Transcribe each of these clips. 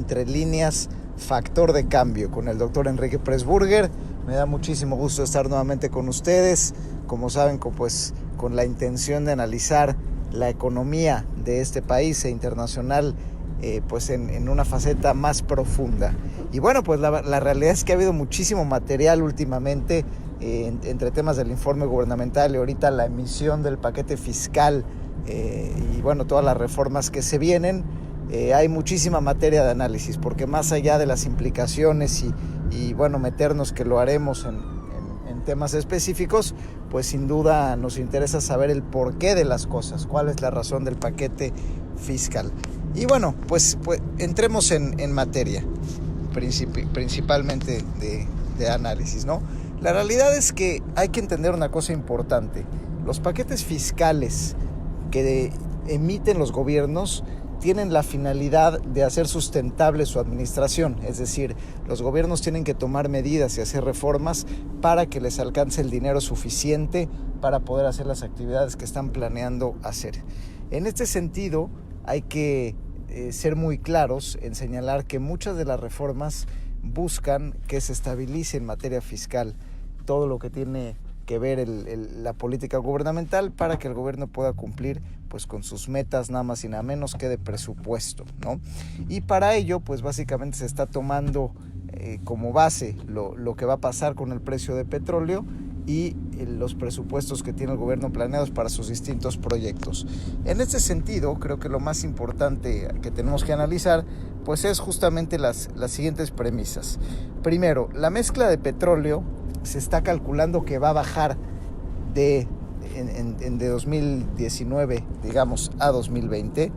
Entre líneas, Factor de Cambio, con el doctor Enrique Pressburger. Me da muchísimo gusto estar nuevamente con ustedes, como saben, con la intención de analizar la economía de este país e internacional, en una faceta más profunda. Y bueno, pues la realidad es que ha habido muchísimo material últimamente, entre temas del informe gubernamental y ahorita la emisión del paquete fiscal, y bueno, todas las reformas que se vienen. Hay muchísima materia de análisis, porque más allá de las implicaciones y bueno, meternos, que lo haremos en temas específicos, pues sin duda nos interesa saber el porqué de las cosas, cuál es la razón del paquete fiscal. Y bueno, pues entremos en materia, principalmente de análisis, ¿no? La realidad es que hay que entender una cosa importante. Los paquetes fiscales que emiten los gobiernos tienen la finalidad de hacer sustentable su administración, es decir, los gobiernos tienen que tomar medidas y hacer reformas para que les alcance el dinero suficiente para poder hacer las actividades que están planeando hacer. En este sentido, hay que ser muy claros en señalar que muchas de las reformas buscan que se estabilice en materia fiscal todo lo que tiene que ver la política gubernamental, para que el gobierno pueda cumplir pues con sus metas, nada más y nada menos que de presupuesto, ¿no? Y para ello pues básicamente se está tomando como base lo que va a pasar con el precio de petróleo y los presupuestos que tiene el gobierno planeados para sus distintos proyectos. En este sentido, creo que lo más importante que tenemos que analizar pues es justamente las siguientes premisas. Primero, la mezcla de petróleo se está calculando que va a bajar de 2019, digamos, a 2020,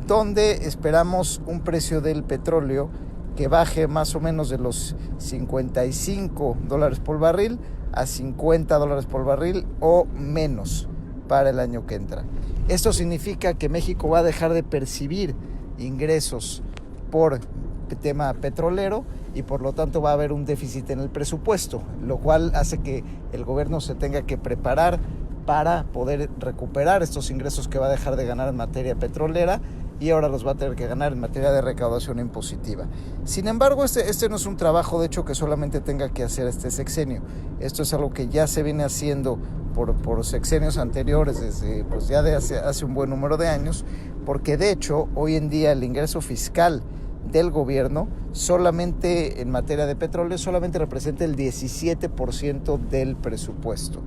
donde esperamos un precio del petróleo que baje más o menos de los $55 por barril a $50 por barril o menos para el año que entra. Esto significa que México va a dejar de percibir ingresos por tema petrolero y por lo tanto va a haber un déficit en el presupuesto, lo cual hace que el gobierno se tenga que preparar para poder recuperar estos ingresos que va a dejar de ganar en materia petrolera y ahora los va a tener que ganar en materia de recaudación impositiva. Sin embargo, este no es un trabajo, de hecho, que solamente tenga que hacer este sexenio. Esto es algo que ya se viene haciendo por sexenios anteriores, desde ya de hace un buen número de años, porque de hecho hoy en día el ingreso fiscal del gobierno solamente en materia de petróleo solamente representa el 17% del presupuesto.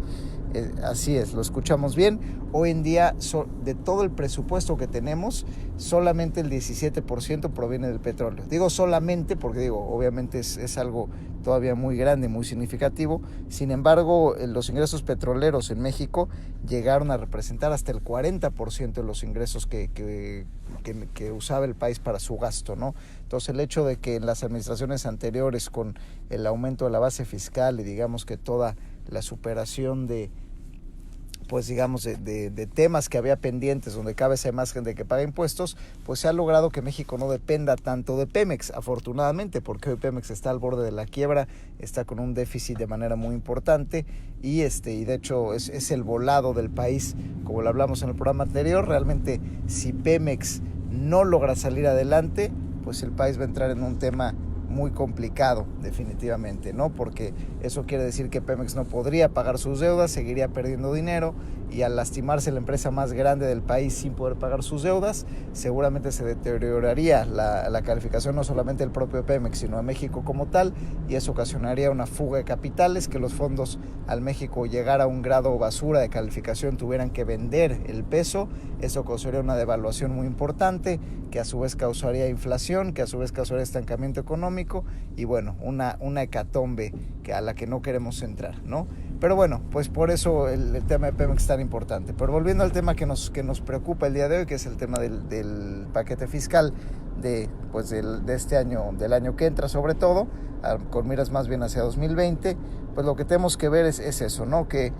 Así es, lo escuchamos bien. Hoy en día, de todo el presupuesto que tenemos, solamente el 17% proviene del petróleo. Digo solamente porque obviamente es algo todavía muy grande, muy significativo. Sin embargo, los ingresos petroleros en México llegaron a representar hasta el 40% de los ingresos que usaba el país para su gasto, ¿no? Entonces, el hecho de que en las administraciones anteriores, con el aumento de la base fiscal y digamos que toda la superación de temas que había pendientes, donde cada vez hay más gente que paga impuestos, pues se ha logrado que México no dependa tanto de Pemex, afortunadamente, porque hoy Pemex está al borde de la quiebra, está con un déficit de manera muy importante y de hecho es el volado del país, como lo hablamos en el programa anterior. Realmente, si Pemex no logra salir adelante, pues el país va a entrar en un tema muy complicado, definitivamente, ¿no? Porque eso quiere decir que Pemex no podría pagar sus deudas, seguiría perdiendo dinero, y al lastimarse la empresa más grande del país sin poder pagar sus deudas, seguramente se deterioraría la calificación no solamente del propio Pemex, sino de México como tal, y eso ocasionaría una fuga de capitales, que los fondos al México llegar a un grado basura de calificación tuvieran que vender el peso. Eso causaría una devaluación muy importante, que a su vez causaría inflación, que a su vez causaría estancamiento económico y bueno, una hecatombe a la que no queremos entrar, ¿no? Pero bueno, pues por eso el tema de Pemex es tan importante. Pero volviendo al tema que nos preocupa el día de hoy, que es el tema del paquete fiscal de este año, del año que entra sobre todo, con miras más bien hacia 2020, pues lo que tenemos que ver es eso, ¿no? Que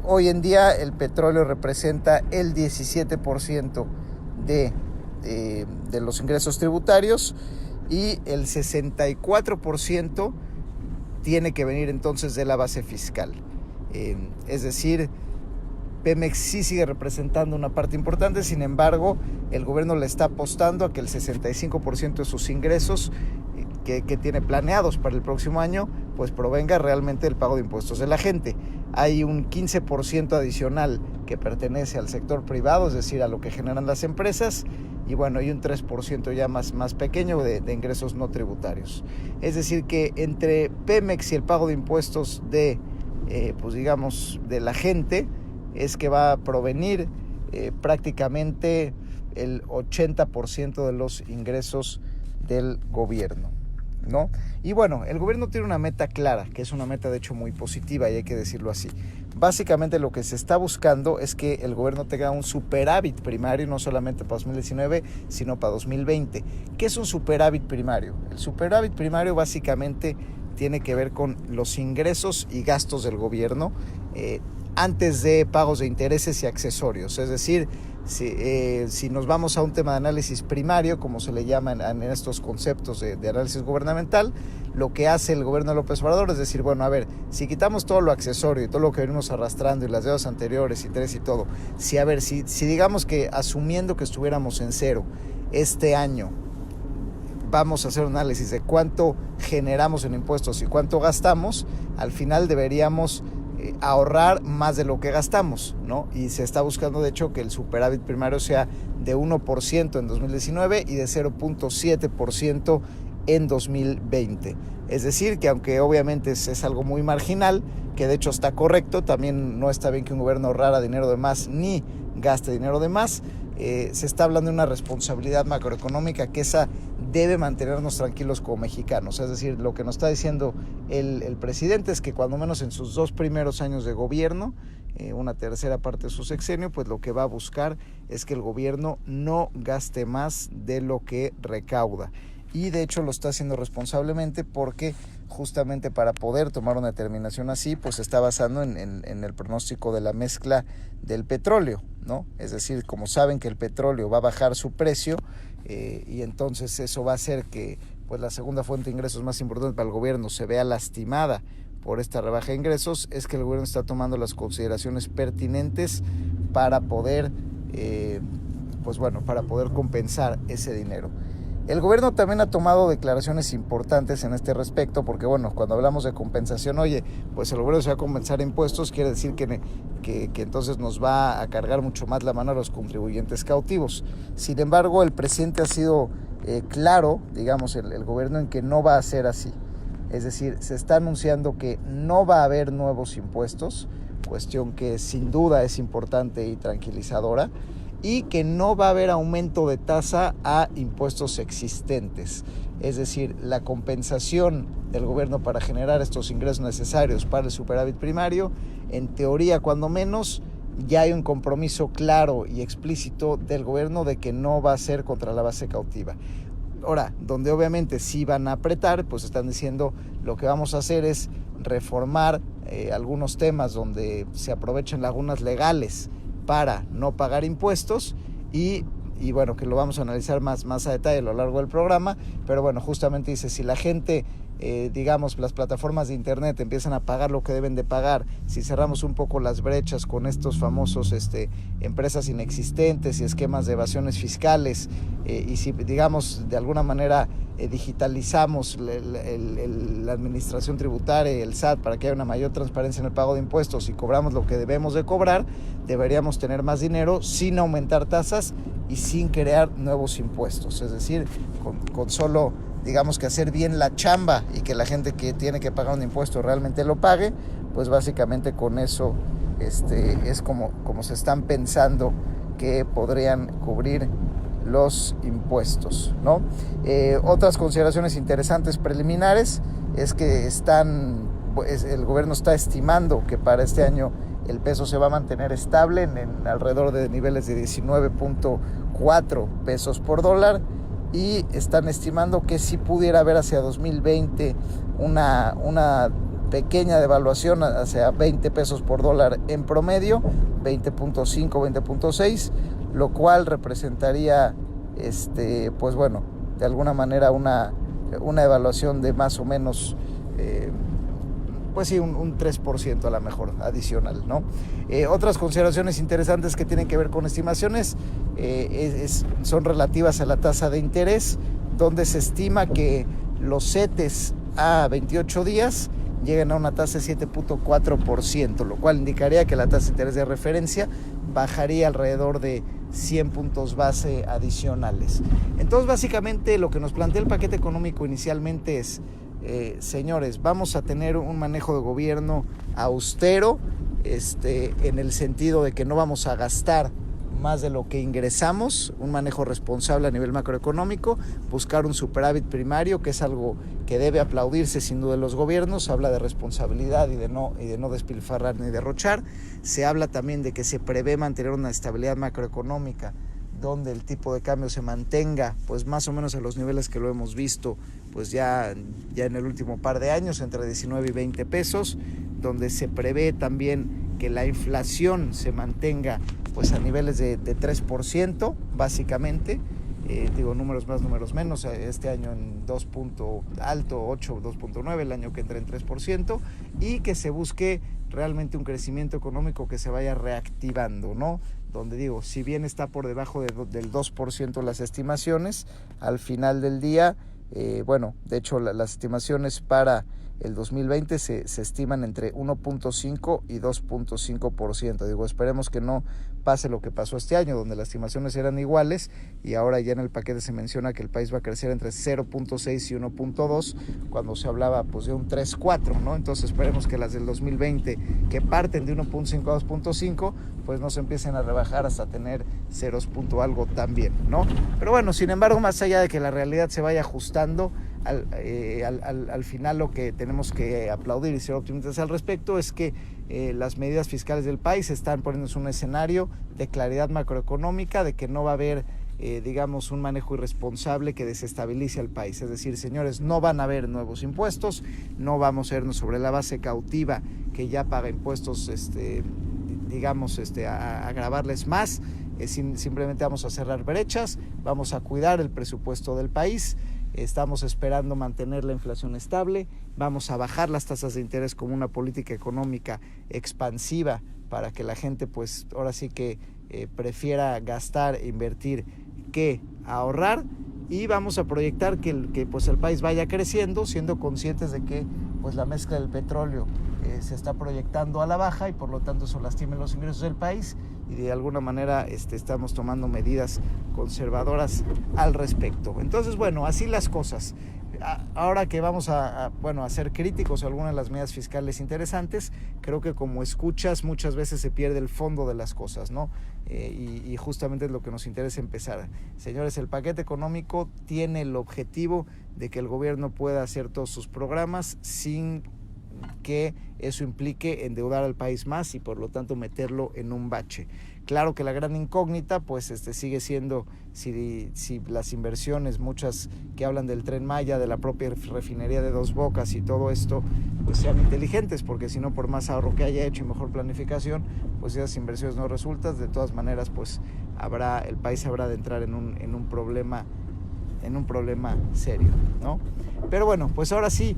hoy en día el petróleo representa el 17% de los ingresos tributarios, y el 64% tiene que venir entonces de la base fiscal. Es decir, Pemex sí sigue representando una parte importante, sin embargo, el gobierno le está apostando a que el 65% de sus ingresos que tiene planeados para el próximo año, pues provenga realmente del pago de impuestos de la gente. Hay un 15% adicional que pertenece al sector privado, es decir, a lo que generan las empresas, y bueno, hay un 3% ya más pequeño de ingresos no tributarios. Es decir, que entre Pemex y el pago de impuestos de, pues digamos, de la gente, es que va a provenir prácticamente el 80% de los ingresos del gobierno, ¿no? Y bueno, el gobierno tiene una meta clara, que es una meta de hecho muy positiva y hay que decirlo así. Básicamente lo que se está buscando es que el gobierno tenga un superávit primario, no solamente para 2019, sino para 2020. ¿Qué es un superávit primario? El superávit primario básicamente tiene que ver con los ingresos y gastos del gobierno antes de pagos de intereses y accesorios. Es decir, si nos vamos a un tema de análisis primario, como se le llama en estos conceptos de análisis gubernamental, lo que hace el gobierno de López Obrador es decir, bueno, a ver, si quitamos todo lo accesorio y todo lo que venimos arrastrando y las deudas anteriores, intereses y todo, si digamos que asumiendo que estuviéramos en cero este año, vamos a hacer un análisis de cuánto generamos en impuestos y cuánto gastamos, al final deberíamos ahorrar más de lo que gastamos, ¿no? Y se está buscando, de hecho, que el superávit primario sea de 1% en 2019 y de 0.7% en 2020. Es decir, que aunque obviamente es algo muy marginal, que de hecho está correcto, también no está bien que un gobierno ahorrara dinero de más ni gaste dinero de más. Se está hablando de una responsabilidad macroeconómica que esa debe mantenernos tranquilos como mexicanos. Es decir, lo que nos está diciendo el presidente es que cuando menos en sus 2 primeros años de gobierno, una tercera parte de su sexenio, pues lo que va a buscar es que el gobierno no gaste más de lo que recauda. Y de hecho lo está haciendo responsablemente porque justamente para poder tomar una determinación así, pues se está basando en el pronóstico de la mezcla del petróleo, ¿no? Es decir, como saben que el petróleo va a bajar su precio y entonces eso va a hacer que pues la segunda fuente de ingresos más importante para el gobierno se vea lastimada por esta rebaja de ingresos, es que el gobierno está tomando las consideraciones pertinentes para poder, para poder compensar ese dinero. El gobierno también ha tomado declaraciones importantes en este respecto, porque bueno, cuando hablamos de compensación, oye, pues el gobierno se va a compensar impuestos, quiere decir que entonces nos va a cargar mucho más la mano a los contribuyentes cautivos. Sin embargo, el presidente ha sido claro, digamos, el gobierno en que no va a ser así. Es decir, se está anunciando que no va a haber nuevos impuestos, cuestión que sin duda es importante y tranquilizadora, y que no va a haber aumento de tasa a impuestos existentes. Es decir, la compensación del gobierno para generar estos ingresos necesarios para el superávit primario, en teoría, cuando menos, ya hay un compromiso claro y explícito del gobierno de que no va a ser contra la base cautiva. Ahora, donde obviamente sí van a apretar, pues están diciendo lo que vamos a hacer es reformar algunos temas donde se aprovechan lagunas legales para no pagar impuestos y bueno, que lo vamos a analizar más a detalle a lo largo del programa, pero bueno, justamente dice, si la gente, digamos, las plataformas de internet empiezan a pagar lo que deben de pagar, si cerramos un poco las brechas con estos famosos empresas inexistentes y esquemas de evasiones fiscales, y si, digamos, de alguna manera digitalizamos la administración tributaria y el SAT para que haya una mayor transparencia en el pago de impuestos y cobramos lo que debemos de cobrar, deberíamos tener más dinero sin aumentar tasas y sin crear nuevos impuestos. Es decir, con solo, digamos, que hacer bien la chamba y que la gente que tiene que pagar un impuesto realmente lo pague, pues básicamente con eso es como se están pensando que podrían cubrir los impuestos, ¿no? Otras consideraciones interesantes preliminares es que el gobierno está estimando que para este año el peso se va a mantener estable en alrededor de niveles de 19.4 pesos por dólar, y están estimando que si pudiera haber hacia 2020 una pequeña devaluación hacia 20 pesos por dólar en promedio, 20.5, 20.6, lo cual representaría, pues bueno, de alguna manera una evaluación de más o menos pues sí, un 3% a lo mejor adicional, ¿no? Otras consideraciones interesantes que tienen que ver con estimaciones son relativas a la tasa de interés, donde se estima que los CETES a 28 días lleguen a una tasa de 7.4%, lo cual indicaría que la tasa de interés de referencia bajaría alrededor de 100 puntos base adicionales. Entonces, básicamente, lo que nos plantea el paquete económico inicialmente es, señores, vamos a tener un manejo de gobierno austero, en el sentido de que no vamos a gastar más de lo que ingresamos, un manejo responsable a nivel macroeconómico, buscar un superávit primario, que es algo que debe aplaudirse sin duda de los gobiernos. Habla de responsabilidad y de no despilfarrar ni derrochar. Se habla también de que se prevé mantener una estabilidad macroeconómica, donde el tipo de cambio se mantenga pues más o menos a los niveles que lo hemos visto pues ya en el último par de años, entre 19 y 20 pesos, donde se prevé también que la inflación se mantenga pues a niveles de 3%, básicamente. Números más, números menos, este año en 2 alto, 8, 2.9, el año que entra en 3%, y que se busque realmente un crecimiento económico que se vaya reactivando, ¿no? Donde si bien está por debajo del 2% las estimaciones, al final del día, de hecho las estimaciones para el 2020 se estiman entre 1.5 y 2.5%. Esperemos que no pase lo que pasó este año, donde las estimaciones eran iguales y ahora ya en el paquete se menciona que el país va a crecer entre 0.6 y 1.2, cuando se hablaba pues de un 3.4, ¿no? Entonces esperemos que las del 2020, que parten de 1.5 a 2.5, pues no se empiecen a rebajar hasta tener ceros punto algo también, ¿no? Pero bueno, sin embargo, más allá de que la realidad se vaya ajustando, al final lo que tenemos que aplaudir y ser optimistas al respecto es que las medidas fiscales del país están poniéndose un escenario de claridad macroeconómica, de que no va a haber un manejo irresponsable que desestabilice al país. Es decir, señores, no van a haber nuevos impuestos, no vamos a irnos sobre la base cautiva que ya paga impuestos, a agravarles más. Simplemente vamos a cerrar brechas, vamos a cuidar el presupuesto del país. Estamos esperando mantener la inflación estable, vamos a bajar las tasas de interés como una política económica expansiva para que la gente pues ahora sí que prefiera gastar e invertir que ahorrar, y vamos a proyectar que el país vaya creciendo, siendo conscientes de que pues la mezcla del petróleo se está proyectando a la baja y por lo tanto eso lastima los ingresos del país, y de alguna manera estamos tomando medidas conservadoras al respecto. Entonces, bueno, así las cosas. Ahora que vamos a ser críticos a algunas de las medidas fiscales interesantes, creo que como escuchas muchas veces se pierde el fondo de las cosas, ¿no? Y justamente es lo que nos interesa empezar. Señores, el paquete económico tiene el objetivo de que el gobierno pueda hacer todos sus programas sin que eso implique endeudar al país más y por lo tanto meterlo en un bache. Claro que la gran incógnita pues sigue siendo si las inversiones, muchas que hablan del Tren Maya, de la propia refinería de Dos Bocas y todo esto, pues sean inteligentes, porque si no, por más ahorro que haya hecho y mejor planificación, pues esas inversiones no resultan. De todas maneras, pues el país habrá de entrar en un problema serio, ¿no? Pero bueno, pues ahora sí,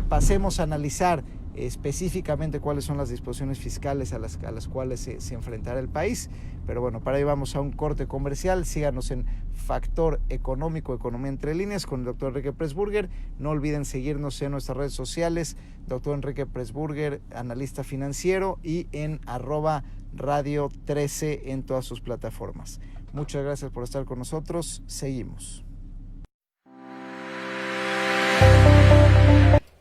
pasemos a analizar específicamente cuáles son las disposiciones fiscales a las cuales se enfrentará el país. Pero bueno, para ello vamos a un corte comercial. Síganos en Factor Económico, Economía Entre Líneas, con el doctor Enrique Pressburger. No olviden seguirnos en nuestras redes sociales, doctor Enrique Pressburger, analista financiero, y en @radio 13 en todas sus plataformas. Muchas gracias por estar con nosotros. Seguimos.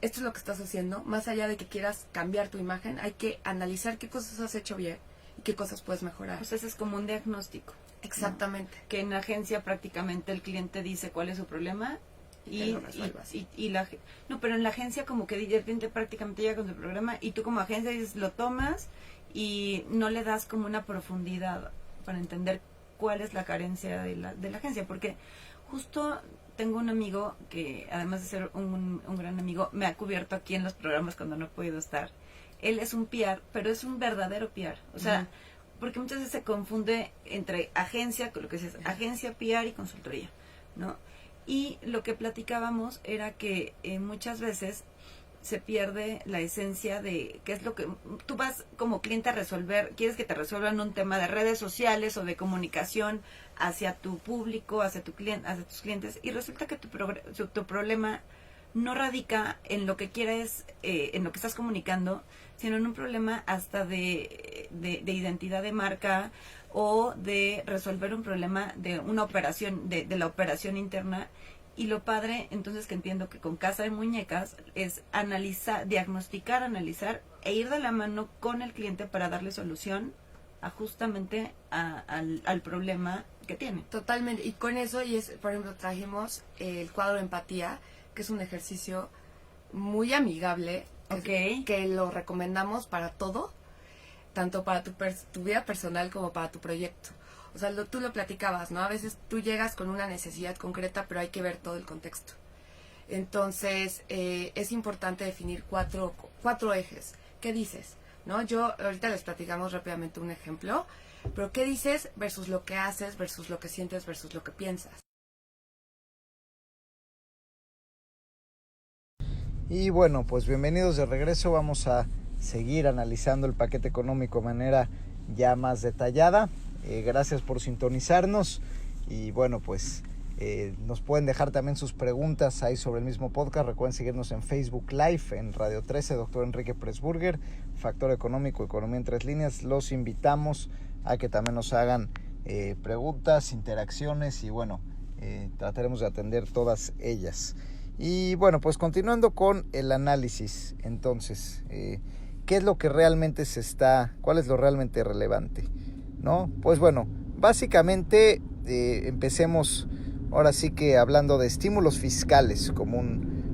Esto es lo que estás haciendo. Más allá de que quieras cambiar tu imagen, hay que analizar qué cosas has hecho bien y qué cosas puedes mejorar. Pues eso es como un diagnóstico. Exactamente. ¿No? Que en la agencia prácticamente el cliente dice cuál es su problema pero en la agencia como que de repente prácticamente llega con su problema y tú como agencia dices, lo tomas y no le das como una profundidad para entender cuál es la carencia de la agencia, porque justo tengo un amigo que, además de ser un gran amigo, me ha cubierto aquí en los programas cuando no he podido estar. Él es un PR, pero es un verdadero PR. O sea, porque muchas veces se confunde entre agencia, con lo que es agencia, PR y consultoría, ¿no? Y lo que platicábamos era que muchas veces se pierde la esencia de qué es lo que tú vas como cliente a resolver. Quieres que te resuelvan un tema de redes sociales o de comunicación hacia tu público, hacia tus clientes, y resulta que tu problema no radica en lo que quieres, en lo que estás comunicando, sino en un problema hasta de identidad de marca, o de resolver un problema de una operación, de la operación interna. Y lo padre, entonces, que entiendo que con Casa de Muñecas es diagnosticar, analizar e ir de la mano con el cliente para darle solución justamente al problema que tiene. Totalmente. Y con eso, por ejemplo, trajimos el cuadro de empatía, que es un ejercicio muy amigable, que lo recomendamos para todo, tanto para tu vida personal como para tu proyecto. O sea, tú lo platicabas, ¿no? A veces tú llegas con una necesidad concreta, pero hay que ver todo el contexto. Entonces, es importante definir cuatro ejes. ¿Qué dices? ¿No? Ahorita les platicamos rápidamente un ejemplo, pero ¿qué dices versus lo que haces, versus lo que sientes, versus lo que piensas? Y bueno, pues bienvenidos de regreso. Vamos a seguir analizando el paquete económico de manera ya más detallada. Gracias por sintonizarnos y bueno, pues nos pueden dejar también sus preguntas ahí sobre el mismo podcast. Recuerden seguirnos en Facebook Live, en Radio 13, Dr. Enrique Pressburger, Factor Económico, Economía en 3 líneas. Los invitamos a que también nos hagan preguntas, interacciones y bueno, trataremos de atender todas ellas. Y bueno, pues continuando con el análisis, entonces, ¿qué es lo que realmente cuál es lo realmente relevante? ¿No? Pues bueno, básicamente empecemos ahora sí que hablando de estímulos fiscales como un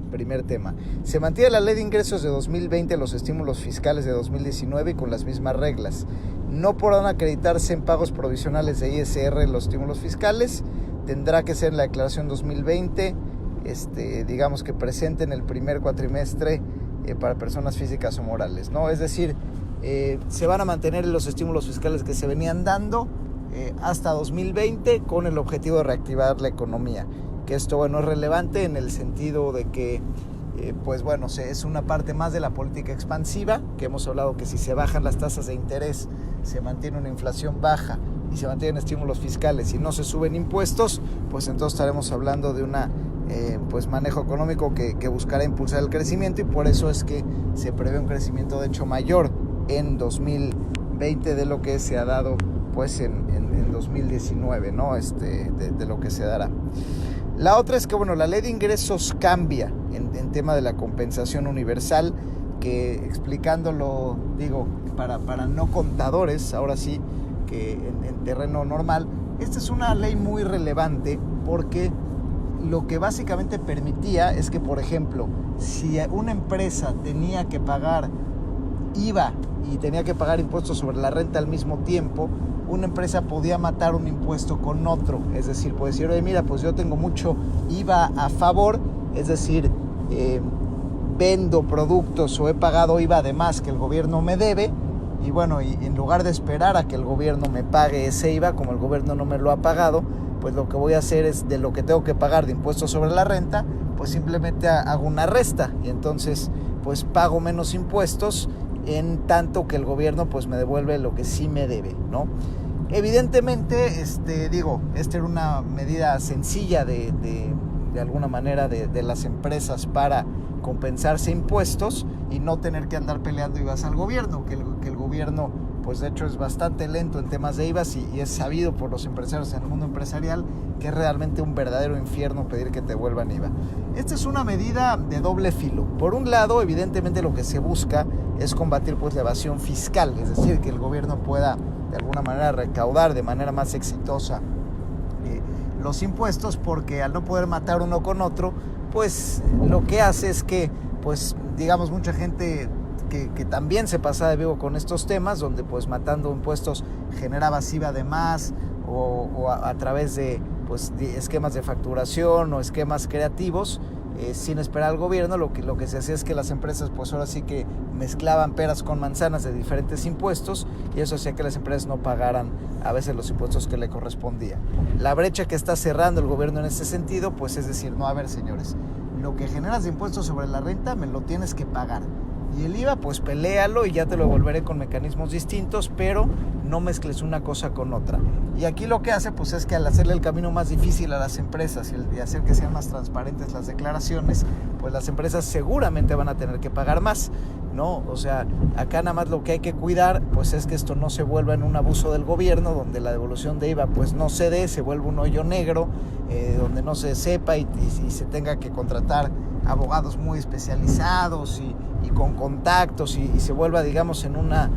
primer tema. Se mantiene la ley de ingresos de 2020, los estímulos fiscales de 2019 y con las mismas reglas. No podrán acreditarse en pagos provisionales de ISR los estímulos fiscales. Tendrá que ser en la declaración 2020, digamos que presente en el primer cuatrimestre para personas físicas o morales, ¿no? Es decir, se van a mantener los estímulos fiscales que se venían dando hasta 2020 con el objetivo de reactivar la economía. Que esto, bueno, es relevante en el sentido de que, pues bueno, es una parte más de la política expansiva, que hemos hablado que si se bajan las tasas de interés, se mantiene una inflación baja y se mantienen estímulos fiscales y no se suben impuestos, pues entonces estaremos hablando de una pues manejo económico que buscará impulsar el crecimiento, y por eso es que se prevé un crecimiento de hecho mayor en 2020 de lo que se ha dado pues en 2019, ¿no? De lo que se dará. La otra es que bueno, la ley de ingresos cambia en tema de la compensación universal, que explicándolo, digo, para no contadores, ahora sí que en terreno normal, esta es una ley muy relevante porque lo que básicamente permitía es que, por ejemplo, si una empresa tenía que pagar IVA y tenía que pagar impuestos sobre la renta al mismo tiempo, una empresa podía matar un impuesto con otro. Es decir, puede decir, oye, mira, pues yo tengo mucho IVA a favor, es decir, vendo productos o he pagado IVA de más que el gobierno me debe, y bueno, y en lugar de esperar a que el gobierno me pague ese IVA, como el gobierno no me lo ha pagado, pues lo que voy a hacer es, de lo que tengo que pagar de impuestos sobre la renta, pues simplemente hago una resta, y entonces pues pago menos impuestos, en tanto que el gobierno pues me devuelve lo que sí me debe, ¿no? Evidentemente, esta era una medida sencilla de alguna manera de las empresas para compensarse impuestos y no tener que andar peleando IVAs al gobierno, que el gobierno pues de hecho es bastante lento en temas de IVAs y es sabido por los empresarios en el mundo empresarial que es realmente un verdadero infierno pedir que te devuelvan IVA. Esta es una medida de doble filo. Por un lado, evidentemente lo que se busca es combatir pues la evasión fiscal, es decir, que el gobierno pueda de alguna manera recaudar de manera más exitosa los impuestos, porque al no poder matar uno con otro, pues lo que hace es que, pues digamos, mucha gente que también se pasa de vivo con estos temas, donde pues matando impuestos generaba IVA de más o a través de pues de esquemas de facturación o esquemas creativos, sin esperar al gobierno, lo que se hacía es que las empresas pues ahora sí que mezclaban peras con manzanas de diferentes impuestos, y eso hacía que las empresas no pagaran a veces los impuestos que le correspondían. La brecha que está cerrando el gobierno en este sentido, pues es decir, no, a ver señores, lo que generas de impuestos sobre la renta me lo tienes que pagar. Y el IVA, pues peléalo y ya te lo devolveré con mecanismos distintos, pero no mezcles una cosa con otra. Y aquí lo que hace, pues es que al hacerle el camino más difícil a las empresas y hacer que sean más transparentes las declaraciones, pues las empresas seguramente van a tener que pagar más, ¿no? O sea, acá nada más lo que hay que cuidar, pues es que esto no se vuelva en un abuso del gobierno, donde la devolución de IVA, pues no se dé, se vuelve un hoyo negro, donde no se sepa y se tenga que contratar abogados muy especializados y con contactos y se vuelva, digamos, en una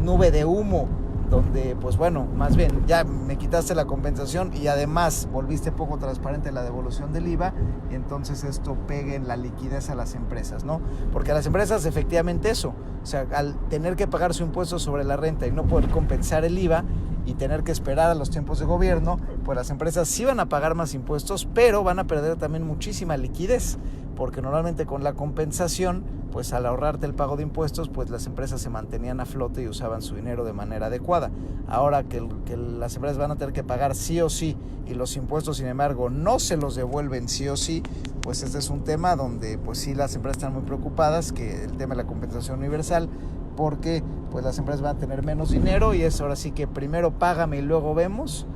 nube de humo, donde, pues bueno, más bien ya me quitaste la compensación y además volviste poco transparente la devolución del IVA, y entonces esto pegue en la liquidez a las empresas, ¿no? Porque a las empresas efectivamente eso, o sea, al tener que pagar su impuesto sobre la renta y no poder compensar el IVA y tener que esperar a los tiempos de gobierno, pues las empresas sí van a pagar más impuestos, pero van a perder también muchísima liquidez, porque normalmente con la compensación, pues al ahorrarte el pago de impuestos, pues las empresas se mantenían a flote y usaban su dinero de manera adecuada. Ahora que las empresas van a tener que pagar sí o sí y los impuestos, sin embargo, no se los devuelven sí o sí, pues este es un tema donde pues sí las empresas están muy preocupadas, que el tema de la compensación universal, porque pues las empresas van a tener menos dinero y es ahora sí que primero págame y luego vemos,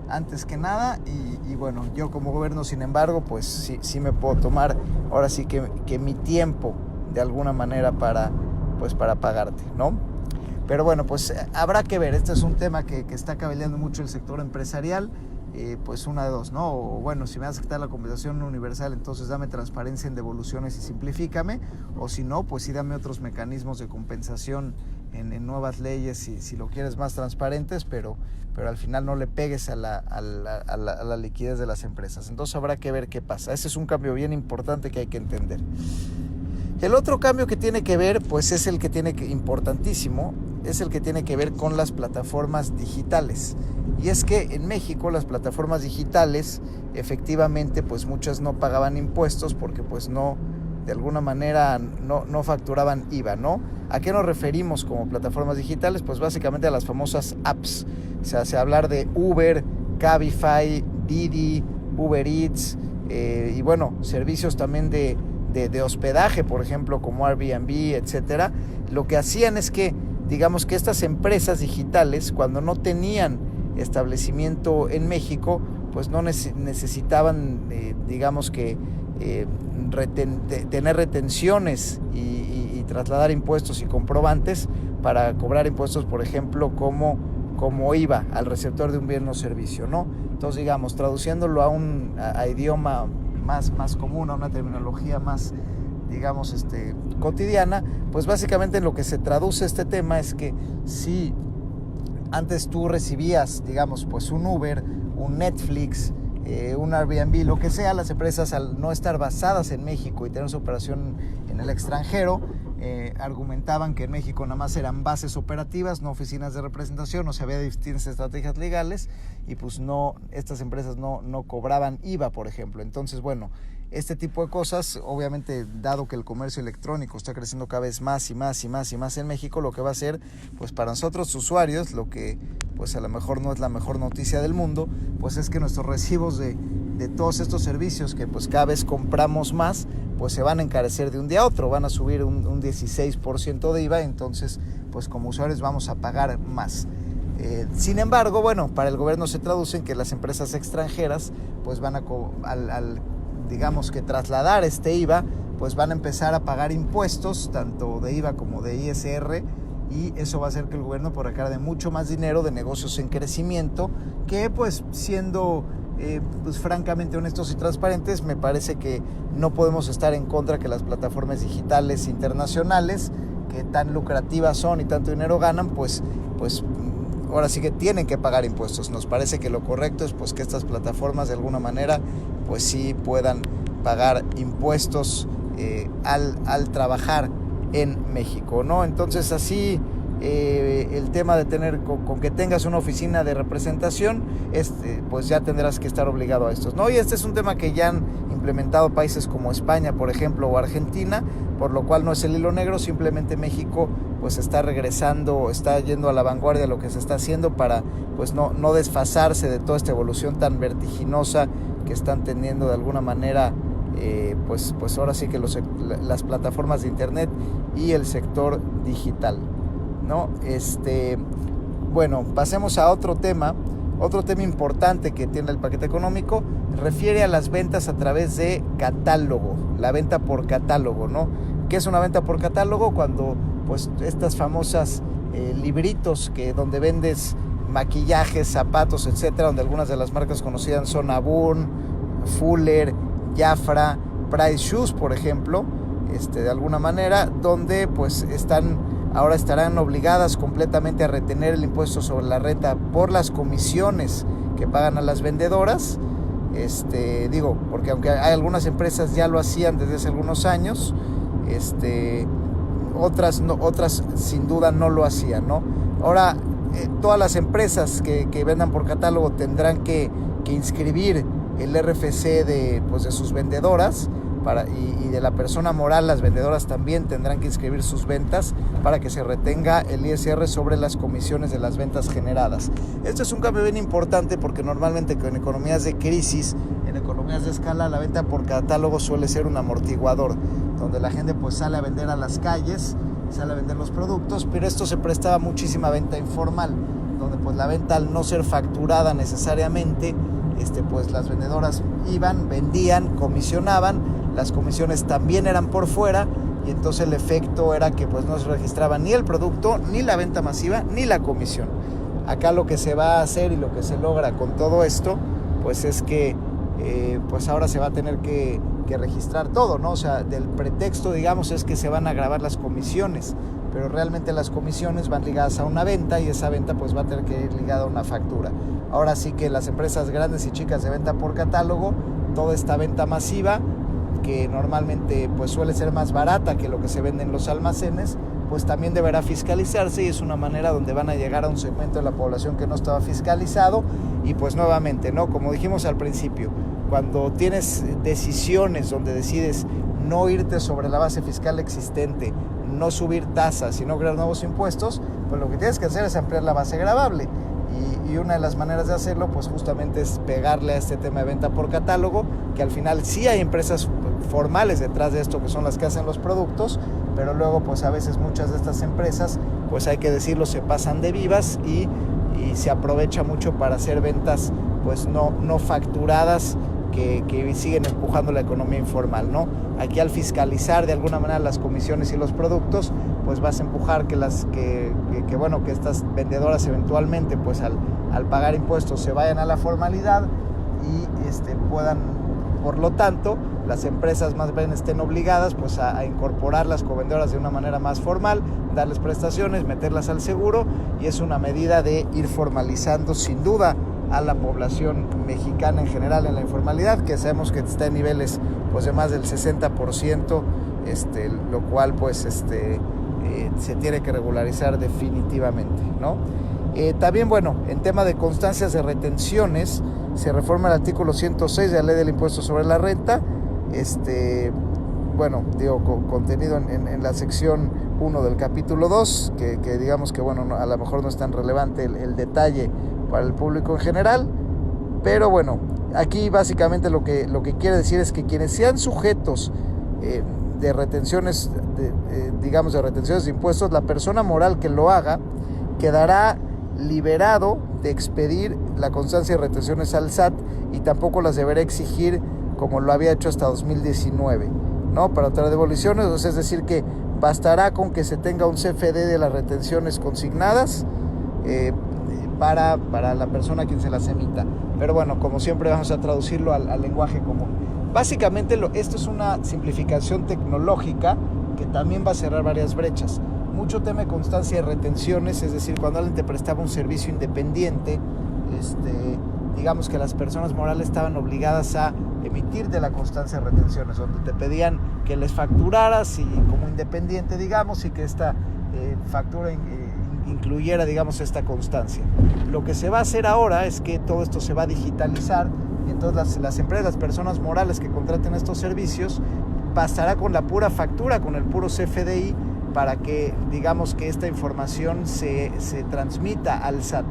antes que nada. Y bueno, yo como gobierno, sin embargo, pues sí me puedo tomar ahora sí que mi tiempo de alguna manera para pagarte, ¿no? Pero bueno, pues habrá que ver. Este es un tema que está cabeleando mucho el sector empresarial. Pues una de dos, ¿no? O bueno, si me vas a quitar la compensación universal, entonces dame transparencia en devoluciones y simplifícame, o si no, pues sí dame otros mecanismos de compensación en nuevas leyes, si lo quieres más transparentes, pero al final no le pegues a la liquidez de las empresas. Entonces habrá que ver qué pasa. Ese es un cambio bien importante que hay que entender. El otro cambio que tiene que ver, pues es el que importantísimo, es el que tiene que ver con las plataformas digitales. Y es que en México las plataformas digitales, efectivamente, pues muchas no pagaban impuestos porque pues no, de alguna manera no facturaban IVA, ¿no? ¿A qué nos referimos como plataformas digitales? Pues básicamente a las famosas apps. O sea, se hablar de Uber, Cabify, Didi, Uber Eats, y bueno, servicios también de hospedaje, por ejemplo, como Airbnb, etcétera. Lo que hacían es que, digamos que estas empresas digitales, cuando no tenían establecimiento en México, pues no necesitaban, digamos que tener retenciones y trasladar impuestos y comprobantes para cobrar impuestos, por ejemplo, como IVA al receptor de un bien o servicio, ¿no? Entonces, digamos, traduciéndolo a idioma más común, a una terminología más, digamos, cotidiana, pues básicamente en lo que se traduce este tema es que si antes tú recibías, digamos, pues un Uber, un Netflix, un Airbnb, lo que sea, las empresas, al no estar basadas en México y tener su operación en el extranjero, argumentaban que en México nada más eran bases operativas, no oficinas de representación, o sea, había distintas estrategias legales y pues estas empresas no cobraban IVA, por ejemplo. Entonces, bueno, este tipo de cosas, obviamente, dado que el comercio electrónico está creciendo cada vez más y más en México, lo que va a hacer, pues para nosotros usuarios, lo que pues a lo mejor no es la mejor noticia del mundo, pues es que nuestros recibos de todos estos servicios que pues cada vez compramos más, pues se van a encarecer de un día a otro, van a subir un 16% de IVA, entonces pues como usuarios vamos a pagar más. Sin embargo, bueno, para el gobierno se traduce en que las empresas extranjeras pues van digamos que trasladar este IVA, pues van a empezar a pagar impuestos, tanto de IVA como de ISR, y eso va a hacer que el gobierno por acá de mucho más dinero de negocios en crecimiento, que pues siendo pues francamente honestos y transparentes, me parece que no podemos estar en contra que las plataformas digitales internacionales, que tan lucrativas son y tanto dinero ganan, pues ahora sí que tienen que pagar impuestos. Nos parece que lo correcto es pues que estas plataformas de alguna manera pues sí puedan pagar impuestos al trabajar en México, ¿no? Entonces así el tema de tener con que tengas una oficina de representación, pues ya tendrás que estar obligado a estos, ¿no? Y este es un tema que ya han implementado países como España, por ejemplo, o Argentina, por lo cual no es el hilo negro, simplemente México pues está regresando, está yendo a la vanguardia de lo que se está haciendo para pues no desfasarse de toda esta evolución tan vertiginosa que están teniendo de alguna manera pues ahora sí que las plataformas de internet y el sector digital, ¿no? Bueno, pasemos a otro tema importante que tiene el paquete económico, refiere a las ventas a través de catálogo, la venta por catálogo, ¿no? ¿Qué es una venta por catálogo? Cuando pues estas famosas libritos donde vendes maquillajes, zapatos, etcétera, donde algunas de las marcas conocidas son Avon, Fuller, Jafra, Price Shoes, por ejemplo, de alguna manera, donde pues ahora estarán obligadas completamente a retener el impuesto sobre la renta por las comisiones que pagan a las vendedoras. Porque aunque hay algunas empresas ya lo hacían desde hace algunos años, otras sin duda no lo hacían, ¿no? Ahora, todas las empresas que vendan por catálogo tendrán que inscribir el RFC de sus vendedoras, y de la persona moral. Las vendedoras también tendrán que inscribir sus ventas para que se retenga el ISR sobre las comisiones de las ventas generadas. Esto es un cambio bien importante porque normalmente en economías de crisis, en economías de escala, la venta por catálogo suele ser un amortiguador, donde la gente pues sale a vender a las calles, sale a vender los productos, pero esto se prestaba muchísima venta informal, donde pues la venta, al no ser facturada necesariamente, pues las vendedoras iban, vendían, comisionaban, las comisiones también eran por fuera, y entonces el efecto era que pues no se registraba ni el producto, ni la venta masiva, ni la comisión. Acá lo que se va a hacer y lo que se logra con todo esto, pues es que pues ahora se va a tener que registrar todo, ¿no? O sea, del pretexto, digamos, es que se van a gravar las comisiones, pero realmente las comisiones van ligadas a una venta, y esa venta pues va a tener que ir ligada a una factura. Ahora sí que las empresas grandes y chicas de venta por catálogo, toda esta venta masiva, que normalmente pues suele ser más barata que lo que se vende en los almacenes, pues también deberá fiscalizarse, y es una manera donde van a llegar a un segmento de la población que no estaba fiscalizado. Y pues nuevamente, ¿no? Como dijimos al principio, cuando tienes decisiones donde decides no irte sobre la base fiscal existente, no subir tasas y no crear nuevos impuestos, pues lo que tienes que hacer es ampliar la base gravable. Y una de las maneras de hacerlo, pues justamente es pegarle a este tema de venta por catálogo, que al final sí hay empresas formales detrás de esto, que son las que hacen los productos, pero luego pues a veces muchas de estas empresas, pues hay que decirlo, se pasan de vivas y se aprovecha mucho para hacer ventas pues no facturadas, que siguen empujando la economía informal, ¿no? Aquí, al fiscalizar de alguna manera las comisiones y los productos, pues vas a empujar que estas vendedoras eventualmente pues al pagar impuestos se vayan a la formalidad, y puedan, por lo tanto, las empresas más bien estén obligadas pues a incorporar las covendedoras de una manera más formal, darles prestaciones, meterlas al seguro, y es una medida de ir formalizando sin duda a la población mexicana en general en la informalidad, que sabemos que está en niveles pues de más del 60%, lo cual pues se tiene que regularizar definitivamente, ¿no? También, bueno, en tema de constancias de retenciones, se reforma el artículo 106 de la Ley del Impuesto sobre la Renta, contenido en la sección 1 del capítulo 2, que digamos que, bueno, a lo mejor no es tan relevante el detalle para el público en general, pero bueno, aquí básicamente lo que quiere decir es que quienes sean sujetos de retenciones, de retenciones de impuestos, la persona moral que lo haga quedará liberado de expedir la constancia de retenciones al SAT, y tampoco las deberá exigir como lo había hecho hasta 2019, ¿no? Para otras devoluciones, es decir, que bastará con que se tenga un CFD de las retenciones consignadas para la persona a quien se las emita. Pero bueno, como siempre vamos a traducirlo al lenguaje común. Básicamente esto es una simplificación tecnológica que también va a cerrar varias brechas. Mucho tema de constancia de retenciones, es decir, cuando alguien te prestaba un servicio independiente, digamos que las personas morales estaban obligadas a emitirte la constancia de retenciones, donde te pedían que les facturaras y como independiente, digamos, y que esta factura incluyera, digamos, esta constancia. Lo que se va a hacer ahora es que todo esto se va a digitalizar, y entonces las empresas, las personas morales que contraten estos servicios, pasará con la pura factura, con el puro CFDI, para que, digamos, que esta información se transmita al SAT.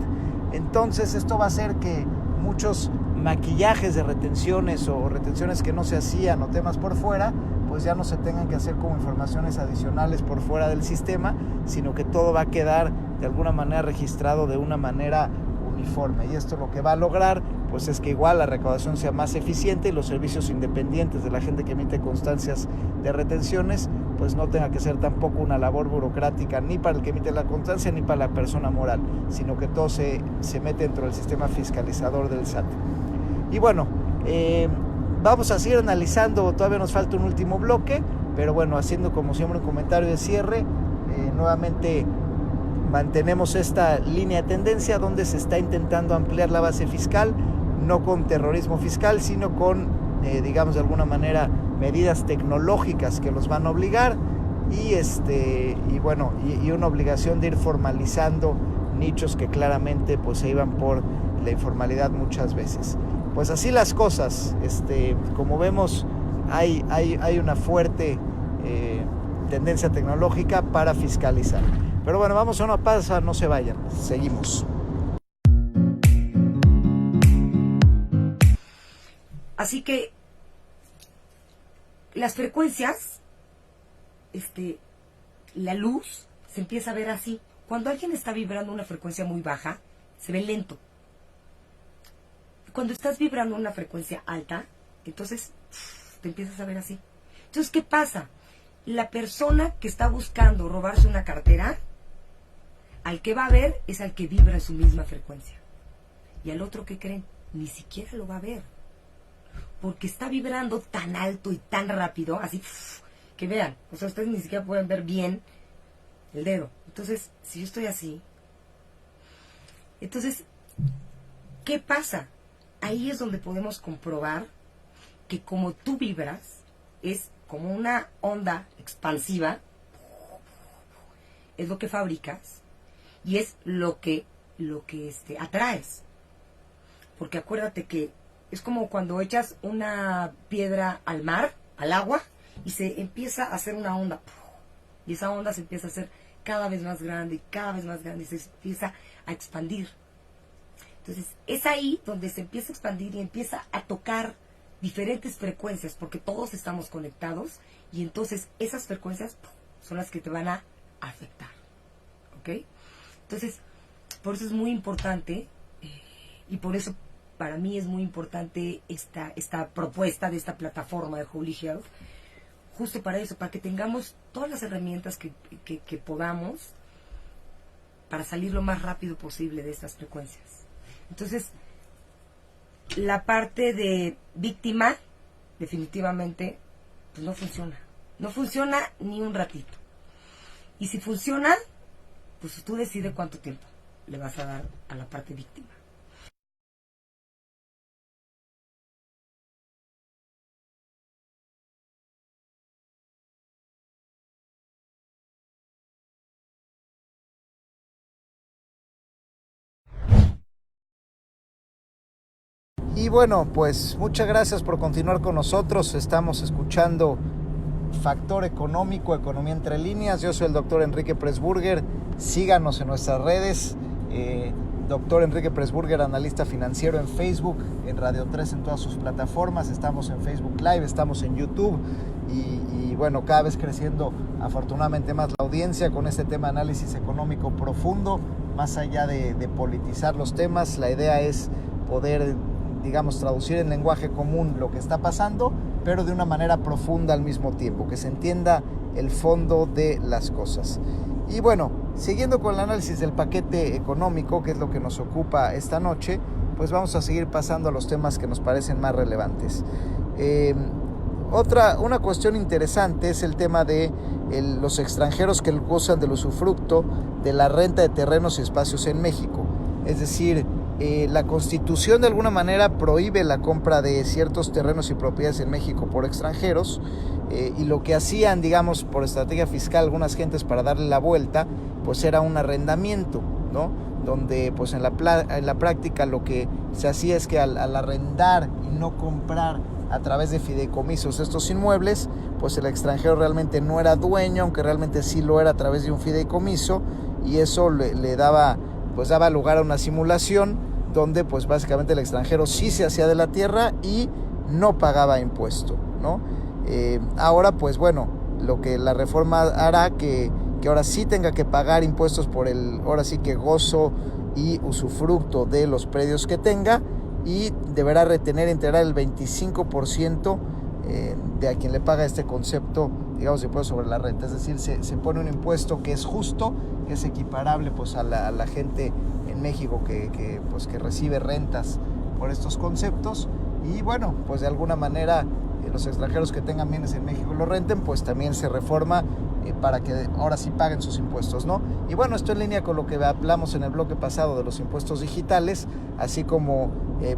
Entonces esto va a hacer que muchos maquillajes de retenciones o retenciones que no se hacían o temas por fuera, pues ya no se tengan que hacer como informaciones adicionales por fuera del sistema, sino que todo va a quedar de alguna manera registrado de una manera uniforme. Y esto lo que va a lograr pues es que igual la recaudación sea más eficiente y los servicios independientes de la gente que emite constancias de retenciones pues no tenga que ser tampoco una labor burocrática ni para el que emite la constancia ni para la persona moral, sino que todo se mete dentro del sistema fiscalizador del SAT. Y bueno, vamos a seguir analizando, todavía nos falta un último bloque, pero bueno, haciendo como siempre un comentario de cierre, nuevamente mantenemos esta línea de tendencia donde se está intentando ampliar la base fiscal, no con terrorismo fiscal, sino con, digamos de alguna manera, medidas tecnológicas que los van a obligar y una obligación de ir formalizando nichos que claramente pues se iban por la informalidad muchas veces. Pues así las cosas, como vemos hay una fuerte tendencia tecnológica para fiscalizar. Pero bueno, vamos a una pausa, no se vayan, seguimos. Así que las frecuencias, la luz se empieza a ver así. Cuando alguien está vibrando una frecuencia muy baja, se ve lento. Cuando estás vibrando una frecuencia alta, entonces te empiezas a ver así. Entonces, ¿qué pasa? La persona que está buscando robarse una cartera, al que va a ver es al que vibra en su misma frecuencia. Y al otro, ¿qué creen? Ni siquiera lo va a ver. Porque está vibrando tan alto y tan rápido, así, que vean, o sea, ustedes ni siquiera pueden ver bien el dedo. Entonces, si yo estoy así, entonces, ¿qué pasa? Ahí es donde podemos comprobar que como tú vibras, es como una onda expansiva, es lo que fabricas y es lo que atraes. Porque acuérdate que es como cuando echas una piedra al mar, al agua, y se empieza a hacer una onda. Y esa onda se empieza a hacer cada vez más grande y cada vez más grande y se empieza a expandir. Entonces es ahí donde se empieza a expandir y empieza a tocar diferentes frecuencias, porque todos estamos conectados y entonces esas frecuencias son las que te van a afectar. ¿Ok? Entonces, por eso es muy importante y por eso para mí es muy importante esta propuesta de esta plataforma de Holy Health, justo para eso, para que tengamos todas las herramientas que podamos para salir lo más rápido posible de estas frecuencias. Entonces, la parte de víctima, definitivamente, pues no funciona. No funciona ni un ratito. Y si funciona, pues tú decides cuánto tiempo le vas a dar a la parte víctima. Y bueno, pues muchas gracias por continuar con nosotros. Estamos escuchando Factor Económico, Economía Entre Líneas. Yo soy el doctor Enrique Pressburger. Síganos en nuestras redes. Doctor Enrique Pressburger, analista financiero en Facebook, en Radio 3, en todas sus plataformas. Estamos en Facebook Live, estamos en YouTube. Y bueno, cada vez creciendo afortunadamente más la audiencia con este tema de análisis económico profundo. Más allá de politizar los temas, la idea es poder, digamos, traducir en lenguaje común lo que está pasando, pero de una manera profunda al mismo tiempo, que se entienda el fondo de las cosas. Y bueno, siguiendo con el análisis del paquete económico, que es lo que nos ocupa esta noche, pues vamos a seguir pasando a los temas que nos parecen más relevantes. Una cuestión interesante es el tema de los extranjeros que gozan del usufructo de la renta de terrenos y espacios en México. Es decir, la Constitución de alguna manera prohíbe la compra de ciertos terrenos y propiedades en México por extranjeros, y lo que hacían, digamos, por estrategia fiscal algunas gentes para darle la vuelta, pues era un arrendamiento, ¿no? Donde pues en la práctica lo que se hacía es que al arrendar y no comprar a través de fideicomisos estos inmuebles, pues el extranjero realmente no era dueño, aunque realmente sí lo era a través de un fideicomiso, y eso le daba lugar a una simulación donde pues básicamente el extranjero sí se hacía de la tierra y no pagaba impuesto, ¿no? Ahora pues bueno, lo que la reforma hará que ahora sí tenga que pagar impuestos por el, ahora sí que gozo y usufructo de los predios que tenga, y deberá retener e integrar el 25% de a quien le paga este concepto, digamos, de impuesto sobre la renta. Es decir, se pone un impuesto que es justo, que es equiparable pues a la gente en México que recibe rentas por estos conceptos, y bueno, pues de alguna manera los extranjeros que tengan bienes en México y lo renten, pues también se reforma para que ahora sí paguen sus impuestos, ¿no? Y bueno, esto en línea con lo que hablamos en el bloque pasado de los impuestos digitales, así como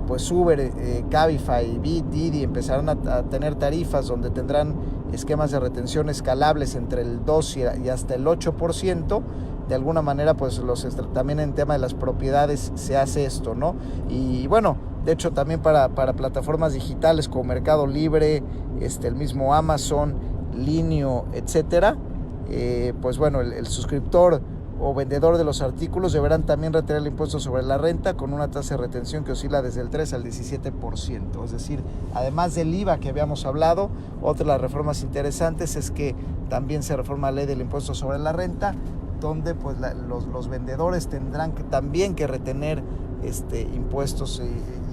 pues Uber, Cabify, Bit, Didi empezarán a tener tarifas donde tendrán esquemas de retención escalables entre el 2 y hasta el 8%. De alguna manera, pues también en tema de las propiedades se hace esto, ¿no? Y bueno, de hecho también para plataformas digitales como Mercado Libre, el mismo Amazon, Linio, etcétera, pues bueno, el suscriptor o vendedor de los artículos deberán también retener el impuesto sobre la renta con una tasa de retención que oscila desde el 3 al 17%. Es decir, además del IVA que habíamos hablado, otra de las reformas interesantes es que también se reforma la ley del impuesto sobre la renta, donde pues los vendedores tendrán también que retener impuestos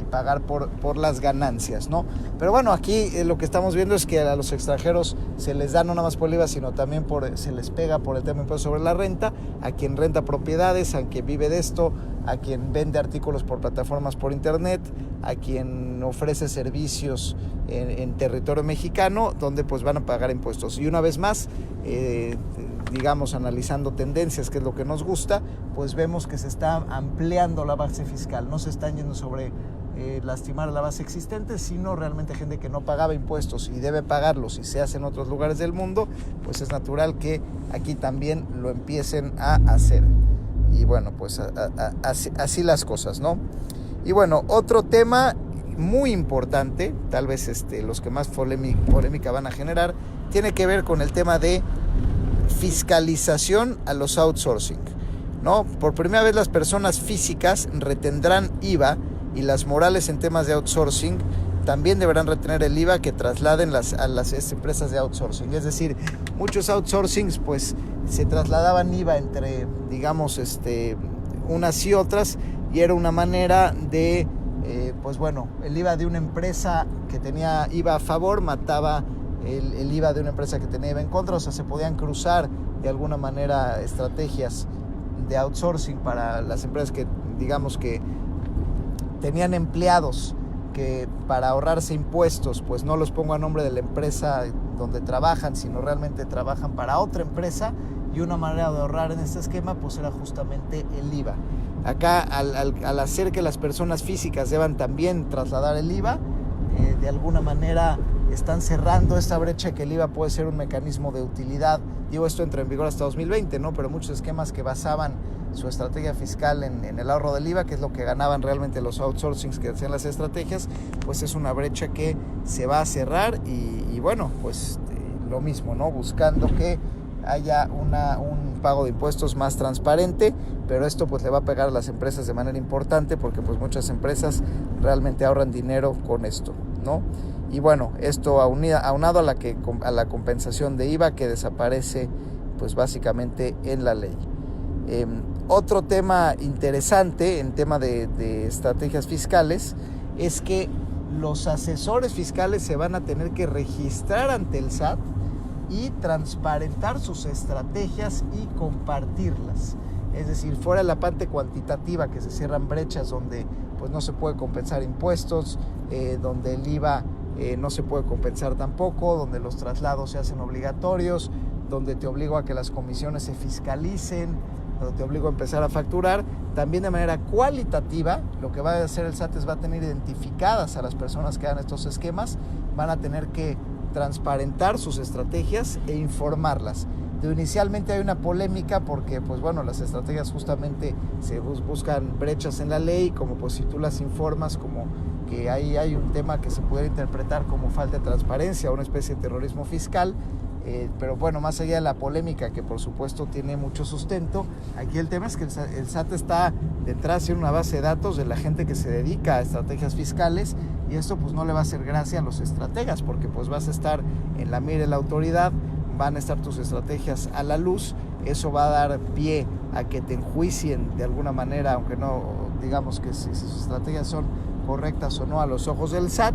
y pagar por las ganancias, ¿no? Pero bueno, aquí lo que estamos viendo es que a los extranjeros se les da no nada más por el IVA, sino también se les pega por el tema de impuesto sobre la renta, a quien renta propiedades, a quien vive de esto, a quien vende artículos por plataformas por internet, a quien ofrece servicios en territorio mexicano, donde pues van a pagar impuestos. Y una vez más, digamos, analizando tendencias, que es lo que nos gusta, pues vemos que se está ampliando la base fiscal, no se están yendo sobre lastimar la base existente, sino realmente gente que no pagaba impuestos y debe pagarlos y se hace en otros lugares del mundo, pues es natural que aquí también lo empiecen a hacer. Y bueno, pues así las cosas, ¿no? Y bueno, otro tema muy importante, tal vez los que más polémica van a generar, tiene que ver con el tema de fiscalización a los outsourcing, ¿no? Por primera vez las personas físicas retendrán IVA, y las morales en temas de outsourcing también deberán retener el IVA que trasladen a las empresas de outsourcing. Es decir, muchos outsourcings pues se trasladaban IVA entre, digamos, unas y otras, y era una manera de, pues bueno, el IVA de una empresa que tenía IVA a favor mataba el IVA de una empresa que tenía IVA en contra. O sea, se podían cruzar de alguna manera estrategias de outsourcing para las empresas que, digamos, que tenían empleados que para ahorrarse impuestos pues no los pongo a nombre de la empresa donde trabajan, sino realmente trabajan para otra empresa, y una manera de ahorrar en este esquema pues era justamente el IVA. Acá al hacer que las personas físicas deban también trasladar el IVA, de alguna manera están cerrando esta brecha, que el IVA puede ser un mecanismo de utilidad. Digo, esto entra en vigor hasta 2020, ¿no? Pero muchos esquemas que basaban su estrategia fiscal en el ahorro del IVA, que es lo que ganaban realmente los outsourcings que hacían las estrategias, pues es una brecha que se va a cerrar, y bueno, pues lo mismo, ¿no? Buscando que haya un pago de impuestos más transparente, pero esto pues le va a pegar a las empresas de manera importante, porque pues muchas empresas realmente ahorran dinero con esto, ¿no? Y bueno, esto aunado a la compensación de IVA que desaparece pues básicamente en la ley. Otro tema interesante en tema de estrategias fiscales es que los asesores fiscales se van a tener que registrar ante el SAT y transparentar sus estrategias y compartirlas. Es decir, fuera de la parte cuantitativa, que se cierran brechas donde pues no se puede compensar impuestos, donde el IVA no se puede compensar tampoco, donde los traslados se hacen obligatorios, donde te obligo a que las comisiones se fiscalicen, donde te obligo a empezar a facturar. También de manera cualitativa, lo que va a hacer el SAT es va a tener identificadas a las personas que hagan estos esquemas, van a tener que transparentar sus estrategias e informarlas. Inicialmente hay una polémica porque pues bueno, las estrategias justamente se buscan brechas en la ley, como pues si tú las informas, como que ahí hay un tema que se puede interpretar como falta de transparencia o una especie de terrorismo fiscal. Pero bueno, más allá de la polémica, que por supuesto tiene mucho sustento, aquí el tema es que el SAT está detrás de una base de datos de la gente que se dedica a estrategias fiscales, y esto pues no le va a hacer gracia a los estrategas, porque pues vas a estar en la mira de la autoridad, van a estar tus estrategias a la luz, eso va a dar pie a que te enjuicien de alguna manera, aunque no digamos que si sus estrategias son correctas o no a los ojos del SAT,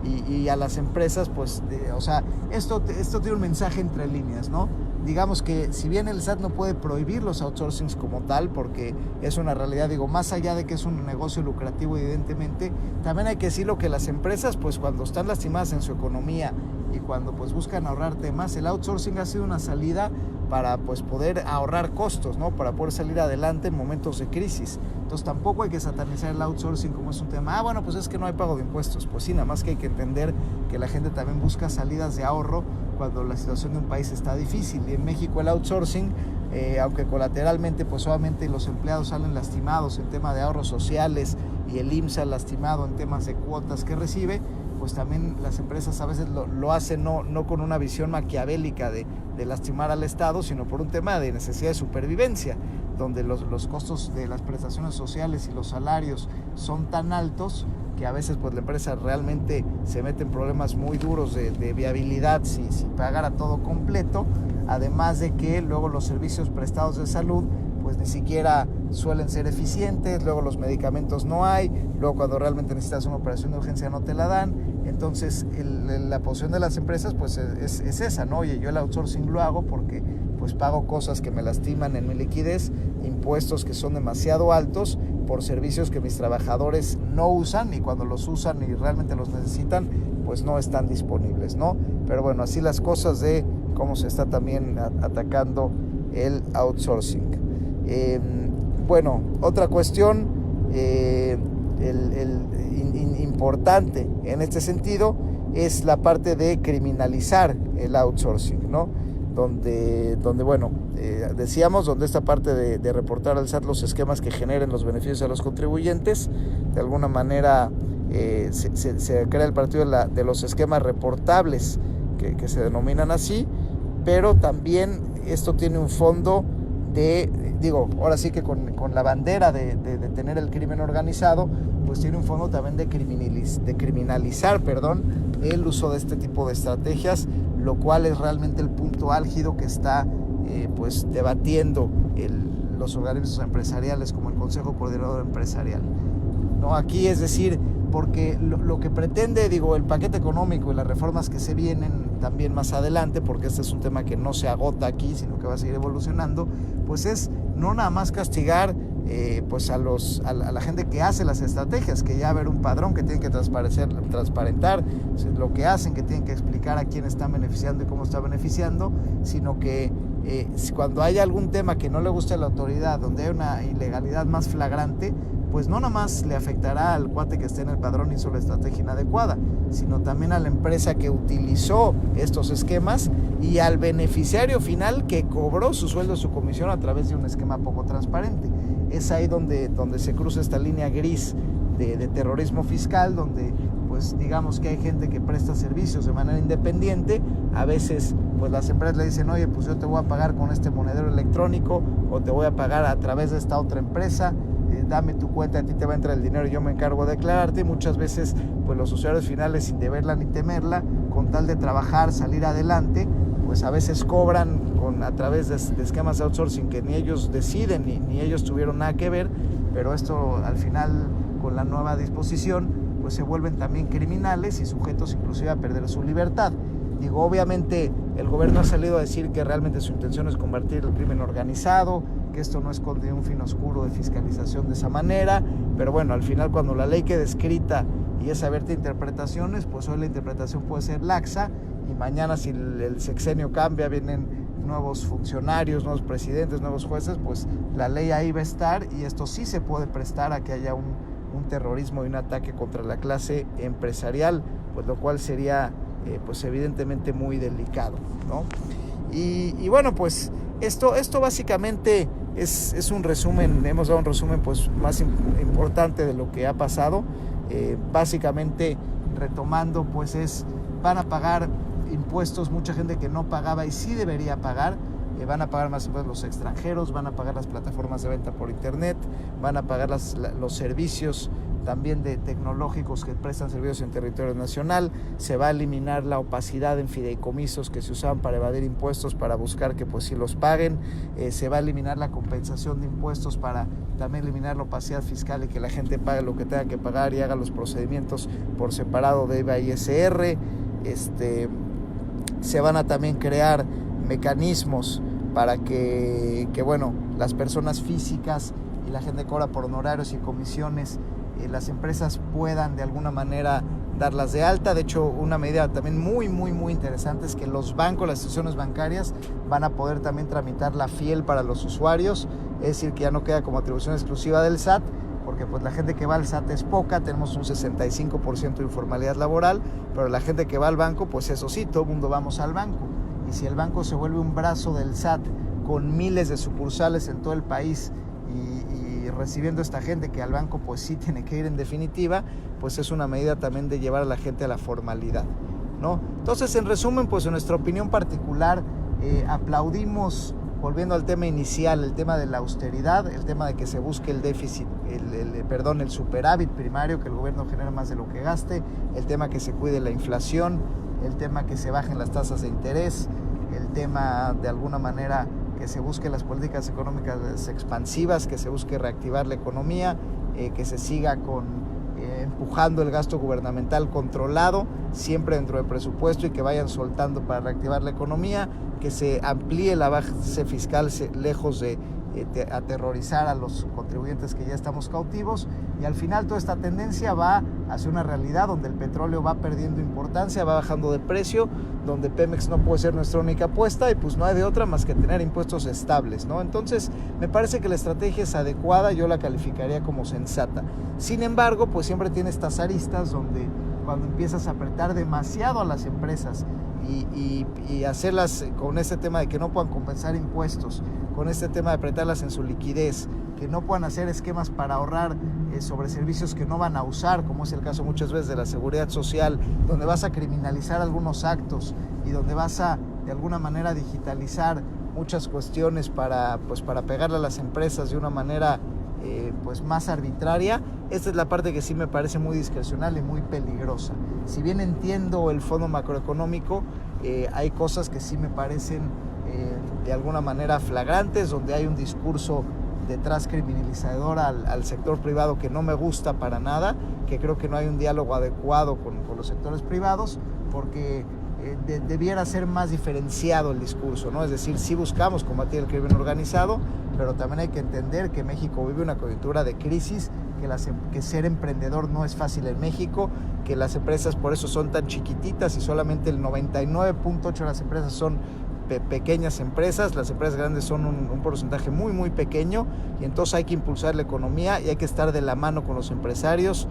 y a las empresas, pues, o sea, esto tiene un mensaje entre líneas, ¿no? Digamos que si bien el SAT no puede prohibir los outsourcings como tal, porque es una realidad, digo, más allá de que es un negocio lucrativo evidentemente, también hay que decirlo que las empresas, pues cuando están lastimadas en su economía y cuando pues buscan ahorrar temas, el outsourcing ha sido una salida para pues poder ahorrar costos, ¿no? Para poder salir adelante en momentos de crisis. Entonces tampoco hay que satanizar el outsourcing como es un tema, bueno, pues es que no hay pago de impuestos. Pues sí, nada más que hay que entender que la gente también busca salidas de ahorro cuando la situación de un país está difícil. Y en México el outsourcing, aunque colateralmente pues obviamente los empleados salen lastimados en tema de ahorros sociales y el IMSS lastimado en temas de cuotas que recibe, pues también las empresas a veces lo hacen no con una visión maquiavélica de lastimar al Estado, sino por un tema de necesidad de supervivencia, donde los costos de las prestaciones sociales y los salarios son tan altos que a veces pues la empresa realmente se mete en problemas muy duros de viabilidad si pagara todo completo, además de que luego los servicios prestados de salud pues ni siquiera suelen ser eficientes, luego los medicamentos no hay, luego cuando realmente necesitas una operación de urgencia no te la dan. Entonces la posición de las empresas pues es esa, ¿no? Oye, yo el outsourcing lo hago porque pues pago cosas que me lastiman en mi liquidez, impuestos que son demasiado altos por servicios que mis trabajadores no usan, y cuando los usan y realmente los necesitan pues no están disponibles, ¿no? Pero bueno, así las cosas de cómo se está también atacando el outsourcing. Bueno, otra cuestión importante en este sentido es la parte de criminalizar el outsourcing, ¿no? Donde bueno, decíamos, donde esta parte de reportar al SAT los esquemas que generen los beneficios a los contribuyentes, de alguna manera se crea el partido de los esquemas reportables, que se denominan así, pero también esto tiene un fondo ahora sí que con la bandera de tener el crimen organizado, pues tiene un fondo también de criminalizar el uso de este tipo de estrategias, lo cual es realmente el punto álgido que está pues debatiendo los organismos empresariales como el Consejo Coordinador Empresarial, ¿no? Aquí es decir, porque lo que pretende, el paquete económico y las reformas que se vienen también más adelante, porque este es un tema que no se agota aquí, sino que va a seguir evolucionando, pues es no nada más castigar pues a la gente que hace las estrategias, que ya haber un padrón que tienen que transparentar lo que hacen, que tienen que explicar a quién están beneficiando y cómo está beneficiando, sino que cuando haya algún tema que no le guste a la autoridad, donde hay una ilegalidad más flagrante, pues no nada más le afectará al cuate que esté en el padrón y hizo la estrategia inadecuada, sino también a la empresa que utilizó estos esquemas y al beneficiario final que cobró su sueldo, su comisión a través de un esquema poco transparente. Es ahí donde se cruza esta línea gris de terrorismo fiscal, donde pues digamos que hay gente que presta servicios de manera independiente. A veces pues las empresas le dicen, oye, pues yo te voy a pagar con este monedero electrónico, o te voy a pagar a través de esta otra empresa, dame tu cuenta, a ti te va a entrar el dinero y yo me encargo de declararte. Y muchas veces pues los usuarios finales, sin deberla ni temerla, con tal de trabajar, salir adelante, pues a veces cobran a través de esquemas de outsourcing que ni ellos deciden ni ellos tuvieron nada que ver, pero esto al final con la nueva disposición pues se vuelven también criminales y sujetos inclusive a perder su libertad. Obviamente el gobierno ha salido a decir que realmente su intención es combatir el crimen organizado, que esto no esconde un fin oscuro de fiscalización de esa manera, pero bueno, al final cuando la ley queda escrita y es abierta a interpretaciones, pues hoy la interpretación puede ser laxa, y mañana si el sexenio cambia, vienen nuevos funcionarios, nuevos presidentes, nuevos jueces, pues la ley ahí va a estar, y esto sí se puede prestar a que haya un terrorismo y un ataque contra la clase empresarial, pues lo cual sería pues evidentemente muy delicado, ¿no? Y bueno, pues esto básicamente es un resumen, hemos dado un resumen pues más importante de lo que ha pasado. Básicamente retomando, pues van a pagar impuestos, mucha gente que no pagaba y sí debería pagar. Van a pagar más impuestos los extranjeros, van a pagar las plataformas de venta por internet, van a pagar los servicios también de tecnológicos que prestan servicios en territorio nacional. Se va a eliminar la opacidad en fideicomisos que se usaban para evadir impuestos, para buscar que pues sí los paguen. Se va a eliminar la compensación de impuestos para también eliminar la opacidad fiscal y que la gente pague lo que tenga que pagar y haga los procedimientos por separado de IVA y ISR. Se van a también crear mecanismos para que bueno, las personas físicas y la gente que cobra por honorarios y comisiones, las empresas puedan de alguna manera darlas de alta. De hecho, una medida también muy interesante es que los bancos, las instituciones bancarias van a poder también tramitar la FIEL para los usuarios, es decir, que ya no queda como atribución exclusiva del SAT, porque pues la gente que va al SAT es poca, tenemos un 65% de informalidad laboral, pero la gente que va al banco, pues eso sí, todo el mundo vamos al banco. Y si el banco se vuelve un brazo del SAT con miles de sucursales en todo el país y recibiendo esta gente que al banco pues sí tiene que ir en definitiva, pues es una medida también de llevar a la gente a la formalidad, ¿no? Entonces, en resumen, pues en nuestra opinión particular, aplaudimos, volviendo al tema inicial, el tema de la austeridad, el tema de que se busque el déficit, el superávit primario, que el gobierno genere más de lo que gaste, el tema que se cuide la inflación, el tema que se bajen las tasas de interés, el tema de alguna manera que se busque las políticas económicas expansivas, que se busque reactivar la economía, que se siga empujando el gasto gubernamental controlado, siempre dentro del presupuesto, y que vayan soltando para reactivar la economía, que se amplíe la base fiscal lejos de aterrorizar a los contribuyentes que ya estamos cautivos, y al final toda esta tendencia va hacia una realidad donde el petróleo va perdiendo importancia, va bajando de precio, donde Pemex no puede ser nuestra única apuesta y pues no hay de otra más que tener impuestos estables, ¿no? Entonces me parece que la estrategia es adecuada, yo la calificaría como sensata. Sin embargo, pues siempre tiene estas aristas donde cuando empiezas a apretar demasiado a las empresas y hacerlas con este tema de que no puedan compensar impuestos, con este tema de apretarlas en su liquidez, que no puedan hacer esquemas para ahorrar sobre servicios que no van a usar, como es el caso muchas veces de la seguridad social, donde vas a criminalizar algunos actos y donde vas a de alguna manera digitalizar muchas cuestiones para pegarle a las empresas de una manera pues más arbitraria. Esta es la parte que sí me parece muy discrecional y muy peligrosa. Si bien entiendo el fondo macroeconómico, hay cosas que sí me parecen de alguna manera flagrantes, donde hay un discurso detrás criminalizador al sector privado que no me gusta para nada, que creo que no hay un diálogo adecuado con los sectores privados, porque debiera ser más diferenciado el discurso, ¿no? Es decir, sí buscamos combatir el crimen organizado, pero también hay que entender que México vive una coyuntura de crisis, que ser emprendedor no es fácil en México, que las empresas por eso son tan chiquititas y solamente el 99.8% de las empresas son pequeñas empresas, las empresas grandes son un porcentaje muy pequeño, y entonces hay que impulsar la economía y hay que estar de la mano con los empresarios,